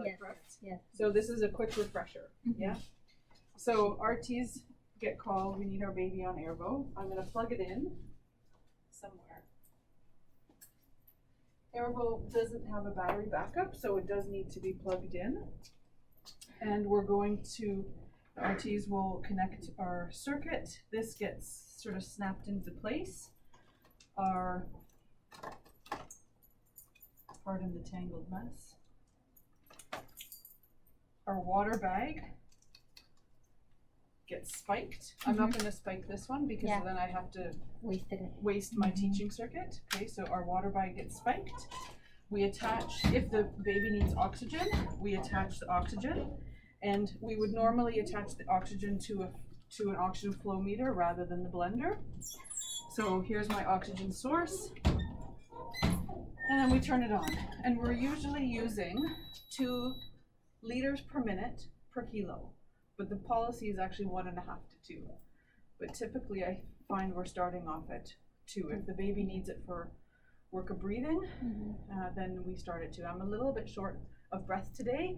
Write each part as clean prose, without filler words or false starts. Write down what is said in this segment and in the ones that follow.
like, correct? Yes. So this is a quick refresher, yeah? So RTs get called, we need our baby on Airvo. I'm gonna plug it in somewhere. Airvo doesn't have a battery backup, so it does need to be plugged in. And we're going to, RTs will connect our circuit. This gets sort of snapped into place. Our, pardon the tangled mess. Our water bag gets spiked. I'm not going to spike this one because then I have to waste my teaching circuit. Okay, so our water bag gets spiked. We attach, if the baby needs oxygen, we attach the oxygen, and we would normally attach the oxygen to an oxygen flow meter rather than the blender. So here's my oxygen source, and then we turn it on, and we're usually using 2 liters per minute per kilo, but the policy is actually 1.5 to 2. But typically I find we're starting off at 2. If the baby needs it for work of breathing, then we start at 2. I'm a little bit short of breath today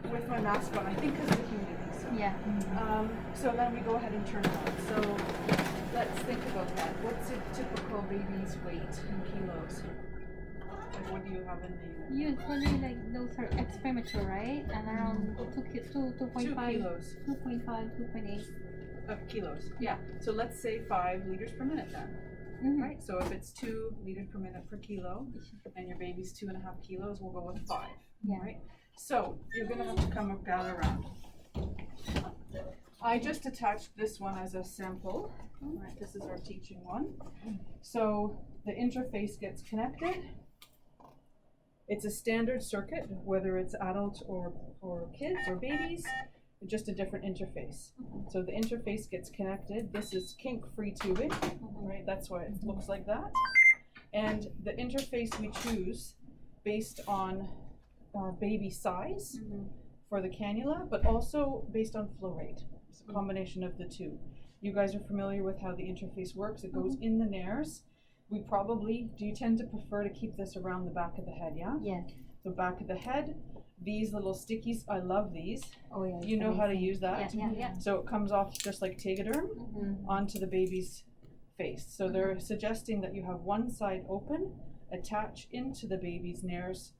with my mask on, I think because of the humidity. So, so then we go ahead and turn it on. So let's think about that. What's a typical baby's weight in kilos? Like, what do you have in the Usually, like, those are premature, right? And around 2.5 kilos. 2.5, 2.8 of kilos. Yeah. So let's say 5 liters per minute then. Right. So if it's 2 liters per minute per kilo, and your baby's 2.5 kilos, we'll go with 5. Right. So you're gonna have to come up, gather around. I just attached this one as a sample. Right. This is our teaching one. So the interface gets connected. It's a standard circuit, whether it's adults or kids or babies, just a different interface. So the interface gets connected. This is kink-free tubing, right? That's why it looks like that. And the interface we choose based on baby size for the cannula, but also based on flow rate. It's a combination of the two. You guys are familiar with how the interface works. It goes in the nares. We probably, do you tend to prefer to keep this around the back of the head, yeah? Yeah. So back of the head, these little stickies, I love these. Oh yeah. You know how to use that? Yeah. So it comes off just like Tegaderm onto the baby's face. So they're suggesting that you have one side open, attach into the baby's nares,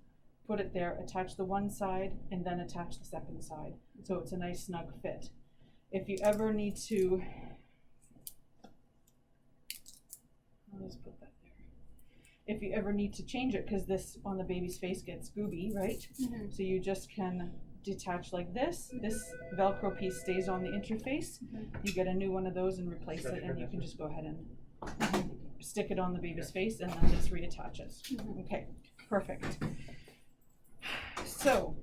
put it there, attach the one side, and then attach the second side. So it's a nice snug fit. If you ever need to, I'll just put that there. If you ever need to change it, because this on the baby's face gets gooby, right? So you just can detach like this. This Velcro piece stays on the interface. You get a new one of those and replace it, and you can just go ahead and stick it on the baby's face and then just reattach it. Okay, perfect. So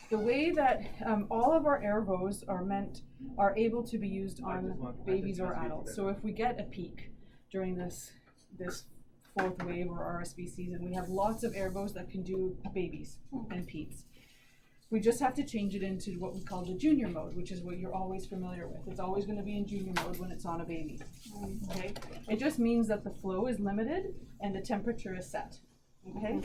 the way that all of our Airvos are able to be used on babies or adults. So if we get a peak during this 4th wave or RSV season, we have lots of Airvos that can do babies and peds. We just have to change it into what we call the junior mode, which is what you're always familiar with. It's always going to be in junior mode when it's on a baby. Okay? It just means that the flow is limited and the temperature is set. Okay?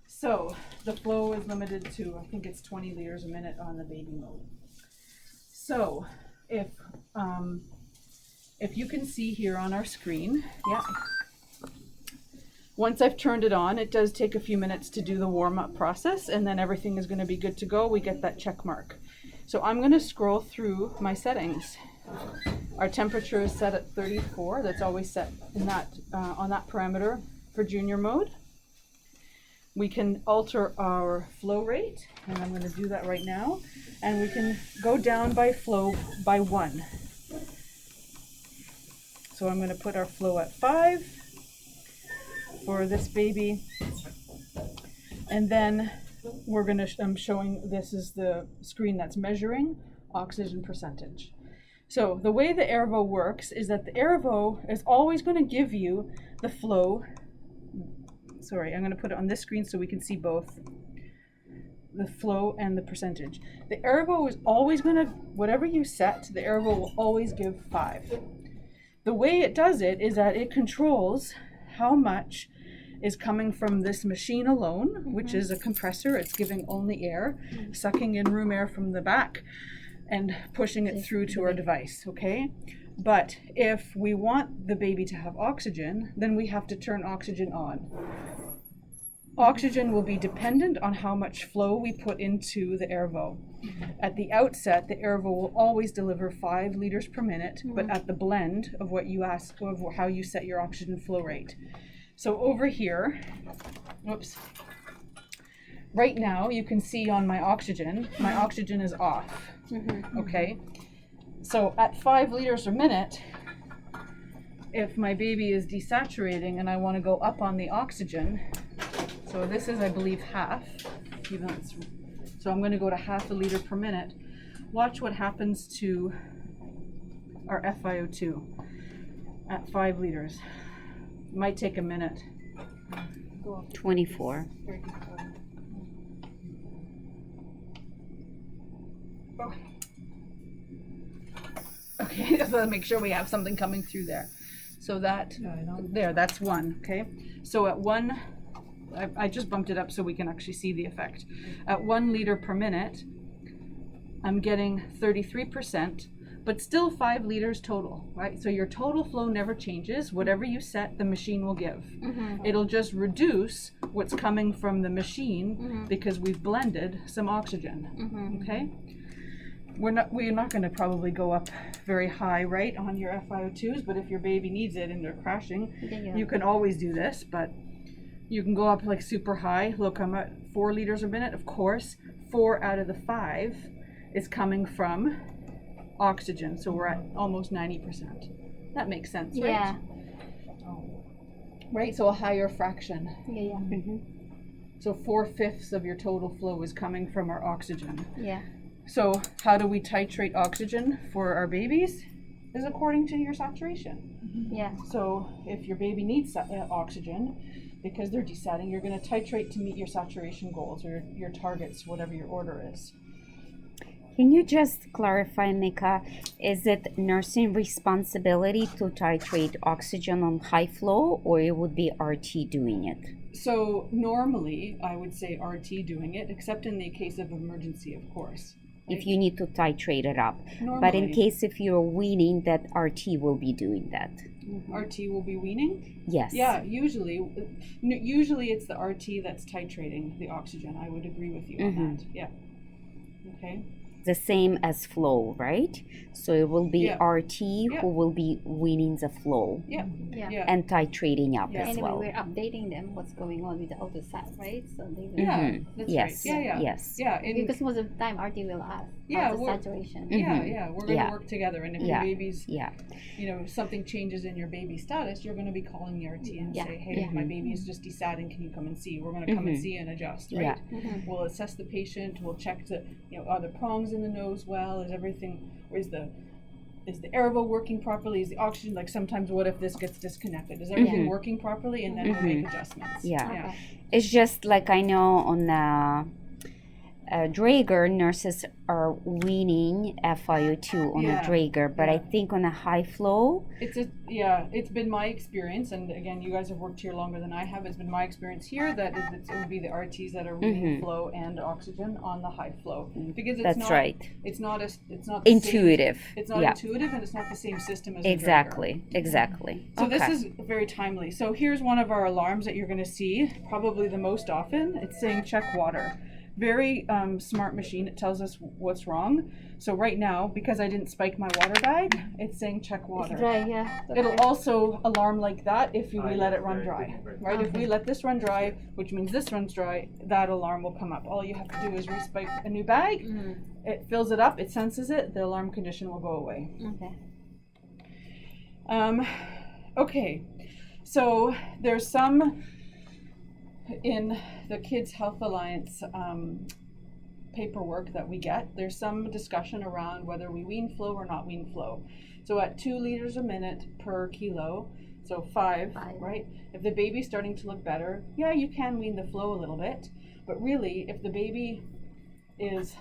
So the flow is limited to, I think it's 20 liters a minute on the baby mode. So if you can see here on our screen, once I've turned it on, it does take a few minutes to do the warm-up process, and then everything is going to be good to go. We get that check mark. So I'm going to scroll through my settings. Our temperature is set at 34. That's always set in that on that parameter for junior mode. We can alter our flow rate, and I'm going to do that right now. And we can go down by flow by 1. So I'm going to put our flow at 5 for this baby. And then we're going to, I'm showing, this is the screen that's measuring oxygen percentage. So the way the Airvo works is that the Airvo is always going to give you the flow. Sorry, I'm going to put it on this screen so we can see both the flow and the percentage. The Airvo is always going to, whatever you set, the Airvo will always give 5. The way it does it is that it controls how much is coming from this machine alone, which is a compressor. It's giving only air, sucking in room air from the back and pushing it through to our device, okay? But if we want the baby to have oxygen, then we have to turn oxygen on. Oxygen will be dependent on how much flow we put into the Airvo. At the outset, the Airvo will always deliver 5 liters per minute, but at the blend of what you ask, of how you set your oxygen flow rate. So over here, whoops, right now you can see on my oxygen is off, okay? So at 5 liters a minute, if my baby is desaturating and I want to go up on the oxygen, so this is, I believe, half, even though it's, so I'm going to go to half a liter per minute. Watch what happens to our FiO2 at 5 liters. It might take a minute. 24. Oh. Okay, so make sure we have something coming through there. So that, there, that's 1, okay? So at 1, I just bumped it up so we can actually see the effect. At 1 liter per minute, I'm getting 33%, but still 5 liters total, right? So your total flow never changes. Whatever you set, the machine will give. It'll just reduce what's coming from the machine because we've blended some oxygen, okay? We're not going to probably go up very high, right, on your FiO2s, but if your baby needs it and they're crashing, you can always do this, but you can go up like super high. Look, I'm at 4 liters a minute. Of course, 4 out of the 5 is coming from oxygen, so we're at almost 90%. That makes sense, right? Yeah. Right, so a higher fraction. Yeah. So 4/5 of your total flow is coming from our oxygen. Yeah. So how do we titrate oxygen for our babies? Is according to your saturation. Yeah. So if your baby needs oxygen, because they're desatting, you're going to titrate to meet your saturation goals or your targets, whatever your order is. Can you just clarify, Mika, is it nursing responsibility to titrate oxygen on high flow, or it would be RT doing it? So normally I would say RT doing it, except in the case of emergency, of course. If you need to titrate it up. Normally, But in case if you're weaning, that RT will be doing that. RT will be weaning? Yes. Yeah, usually it's the RT that's titrating the oxygen. I would agree with you on that. Yeah. Okay. The same as flow, right? So it will be RT who will be weaning the flow and titrating up as Anyway, well. we're updating them what's going on with the AutoSat, right? So they will. That's Yes. right. Yes. Yeah. Because most of the time RT will ask the saturation. We're going to work together, and if your baby's, something changes in your baby's status, you're going to be calling the RT and say, hey, my baby is just desatting, can you come and see? We're going to come and see and adjust, right? We'll assess the patient, we'll check are the prongs in the nose well, is everything, or is the Airvo working properly, is the oxygen, like sometimes what if this gets disconnected, is everything working properly, and then we'll make adjustments. It's just like I know on Draeger, nurses are weaning FiO2 on a Draeger, but I think on a high flow, it's been my experience, and again, you guys have worked here longer than I have. It's been my experience here that it would be the RTs that are weaning flow and oxygen on the high flow, because it's not intuitive. It's not intuitive, and it's not the same system as exactly. So this is very timely. So here's one of our alarms that you're going to see probably the most often. It's saying check water. Very smart machine. It tells us what's wrong. So right now, because I didn't spike my water bag, it's saying check water. It's dry, It'll also alarm like that if we let it run dry, right? If we let this run dry, which means this runs dry, that alarm will come up. All you have to do is respike a new bag. It fills it up, it senses it, the alarm condition will go away. Okay, so there's some in the Kids Health Alliance paperwork that we get, there's some discussion around whether we wean flow or not wean flow. So at 2 liters a minute per kilo, so 5, right? If the baby's starting to look better, you can wean the flow a little bit, but really if the baby is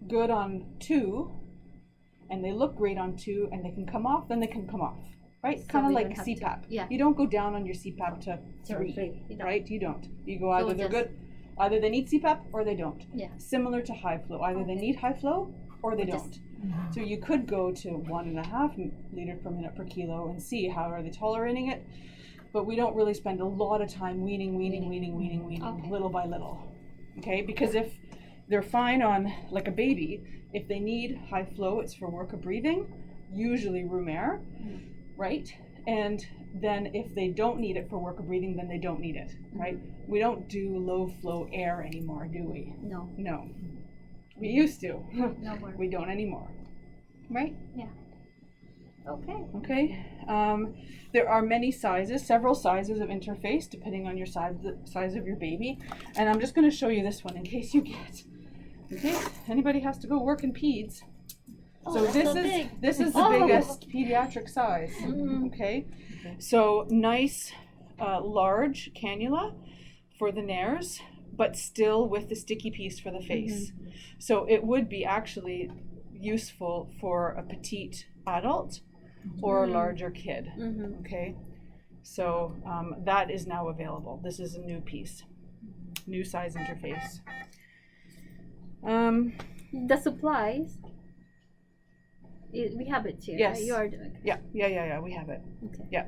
good on 2 and they look great on 2 and they can come off, then they can come off. right? So Kind of we like don't have to- CPAP. yeah. You don't go down on your CPAP to Zero 3, three, you don't. right? You don't. You go either So they're just- good, either they need CPAP or they don't. Yeah. Similar to high flow, either they Okay. need high flow or they Just- don't. So you could go to 1.5 liters per minute per kilo and see how are they tolerating it. But we don't really spend a lot of time weaning, Okay. little by little. Okay, because if they're fine on like a baby, if they need high flow, it's for work of breathing, usually room air, right? And then if they don't need it for work of breathing, then they don't need it, right? We don't do low flow air anymore, do we? No. No. We used to. No more. We don't anymore. Right? Okay. Okay. There are many sizes, several sizes of interface, depending on your size, the size of your baby. And I'm just going to show you this one in case you get. Okay. Anybody has to go work in peds. Oh, So that's this so is big. this is the Oh. biggest pediatric size. Mhm. Okay. So nice, large cannula for the nares, but still with the sticky piece for the face. So it would be actually useful for a petite adult or a larger kid. Mm-hmm. Okay, so that is now available. This is a new piece, new size interface. The supplies. We have it here. Yes. Right? You are doing. Yeah, we have it. Okay. Yeah,